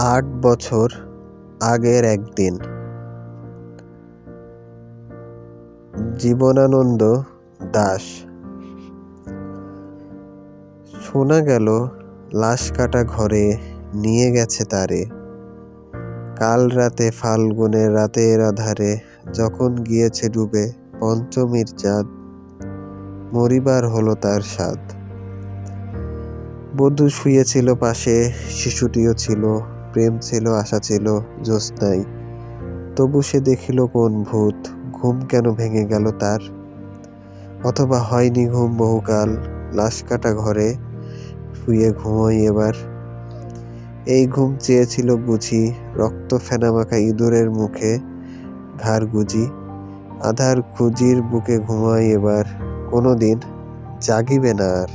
৮ বছর আগের একদিন। জীবনানন্দ দাশ। শোনা গেল লাশ কাটা ঘরে নিয়ে গেছে তারে। কাল রাতে ফাল্গুনের রাতের আধারে যখন গিয়েছে ডুবে পঞ্চমীর চাঁদ, মরিবার হলো তার সাধ। বধূ শুয়েছিল পাশে, শিশুটিও ছিল, প্রেম ছিল, আশা ছিল জ্যোৎস্নায়। তবু সে দেখিল কোন ভূত, ঘুম কেন ভেঙে গেল তার? অথবা হয়নি ঘুম বহুকাল, লাশ কাটা ঘরে শুয়ে ঘুমোই এবার। এই ঘুম চেয়েছিল বুঝি রক্ত ফেনামাখা ইঁদুরের মুখে ঘাড় গুজি। আধার খুঁজির বুকে ঘুমাই এবার, কোনোদিন জাগিবে না আর।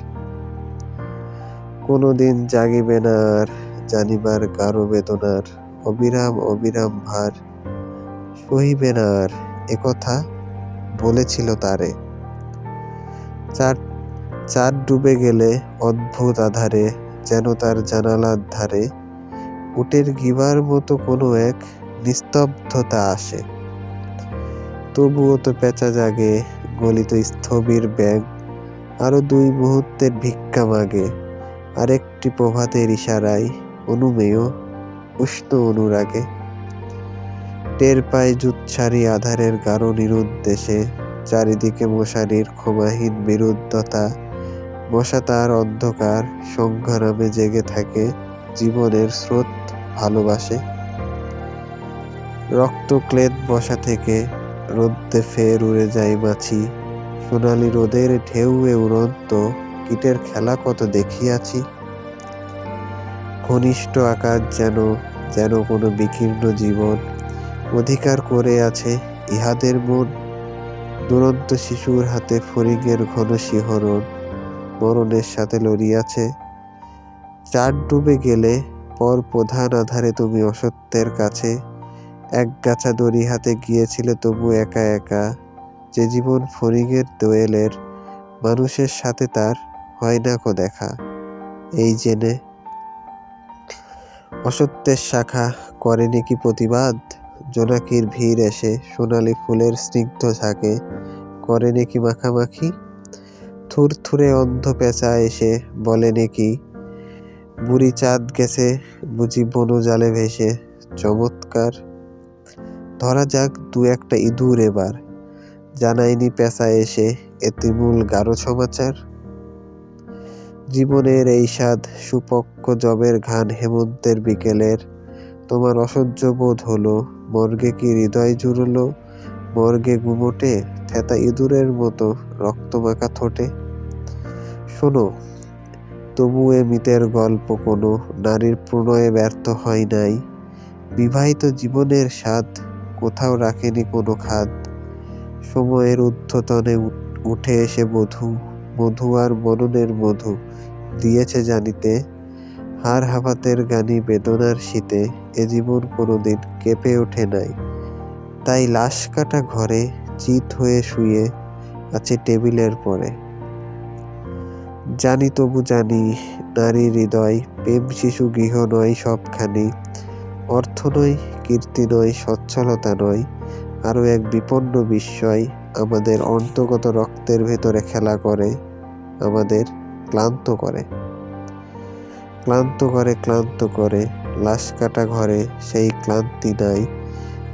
কোনোদিন জাগিবে না আর, জানিবার কারো বেদনার অবিরাম অবিরাম ভার। সহিবে না আর, একথা বলেছিল তারে। চাঁদ ডুবে গেলে অদ্ভুত আধারে, যেন তার জানালার ধারে উটের গিবার মতো কোনো এক নিস্তব্ধতা আসে। তবুও তো পেঁচা জাগে, গলিত স্থবির ব্যাগ, আরো ২ মুহূর্তের ভিক্ষা মাগে। আরেকটি প্রভাতের ইশারায় অনুমেয় উষ্ণ অনুরাগে। টের পায় জুৎসারি আধারের গাঢ় নিরুদ্দেশে, চারিদিকে মশারির ক্ষমাহীন বিরুদ্ধতা। মশা তার অন্ধকার সংগ্রামে জেগে থাকে, জীবনের স্রোত ভালোবাসে। রক্তক্লেদ বসা থেকে রোদ্দে ফের উড়ে যায় মাছি। সোনালি রোদের ঢেউয়ে উড়ন্ত কীটের খেলা কত দেখিয়াছি। ঘনিষ্ঠ আকাশ যেন কোনো বিকীর্ণ জীবন, অধিকার করে আছে ইহাদের মন। দুরন্ত শিশুর হাতে ফড়িংয়ের ঘন শিহরণ, মরণের সাথে লড়িয়াছে। চাঁদ ডুবে গেলে পর প্রধান আধারে তুমি অসত্যের কাছে একগাছা দড়ি হাতে গিয়েছিলে তবু একা একা। যে জীবন ফড়িংয়ের দোয়েলের, মানুষের সাথে তার হয় না কো দেখা। এই জেনে অসত্যের শাখা করেনি কি প্রতিবাদ? জোনাকির ভিড় এসে সোনালি ফুলের স্নিগ্ধ ঝাঁকে করেনি কি মাখামাখি? থুরথুরে অন্ধ পেঁচা এসে বলেনি কি বুড়ি চাঁদ গেছে বুঝি বনজালে ভেসে? চমৎকার। ধরা যাক ২-১টা ইঁদুর এবার, জানায়নি পেঁচা এসে এতিমূল গাঢ় সমাচার? জীবনের এই স্বাদ সুপক্ক জবের ঘ্রাণ হেমন্তের বিকেলের। তোমার অসহ্য বোধ হলো, মর্গে কি হৃদয় জুড়লো? মর্গে গুমোটে থেতা ইঁদুরের মতো রক্তমাখা ঠোঁটে। শোনো, তবু এ মিতের গল্প কোনো নারীর প্রণয়ে ব্যর্থ হয় নাই। বিবাহিত জীবনের স্বাদ কোথাও রাখেনি কোনো খাদ। সময়ের ঊর্ধ্বতনে উঠে এসে মধু আর মননের মধু দিয়েছে জানিতে। হাড় হাফাতের গানি বেদনার শীতে এ জীবন কোনোদিন কেঁপে ওঠে নাই। তাই লাশ কাটা ঘরে চিত হয়ে শুয়ে আছে টেবিলের পরে। জানি তবু জানি, নারীর হৃদয় প্রেম শিশু গৃহ নয় সবখানি। অর্থ নয়, কীর্তি নয়, সচ্ছলতা নয়, আরো এক বিপন্ন বিস্ময় আমাদের অন্তর্গত রক্তের ভেতরে খেলা করে, আমাদের ক্লান্ত করে। ক্লান্ত করে লাশ কাটা ঘরে সেই ক্লান্তি নাই।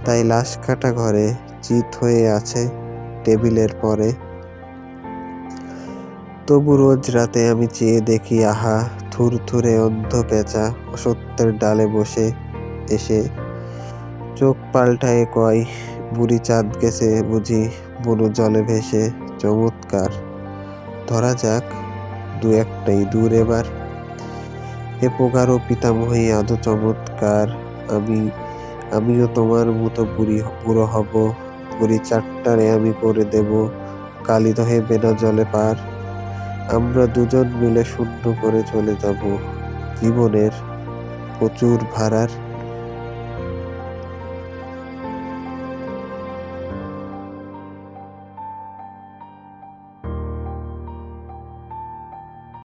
তাই লাশ কাটা ঘরে চিত হয়ে আছে টেবিলের পরে। তবু রোজ রাতে আমি চেয়ে দেখি আহা, থুরথুরে অন্ধ পেঁচা অসত্যের ডালে বসে এসে চোখ পাল্টায়ে কয় বুড়ি চাঁদ গেছে বুঝি বনু জলে ভেসে। চমৎকার। ধরা যাক ২-১টা ইঁদুর এবার। হে প্রগাঢ় পিতামহী আদৌ চমৎকার। আমিও তোমার মতো বুড়ো হব। বুড়ি চাঁদটারে আমি করে দেব কালিদহে বেনা জলে পার। আমরা দুজন মিলে শূন্য করে চলে যাব জীবনের প্রচুর ভাড়ার।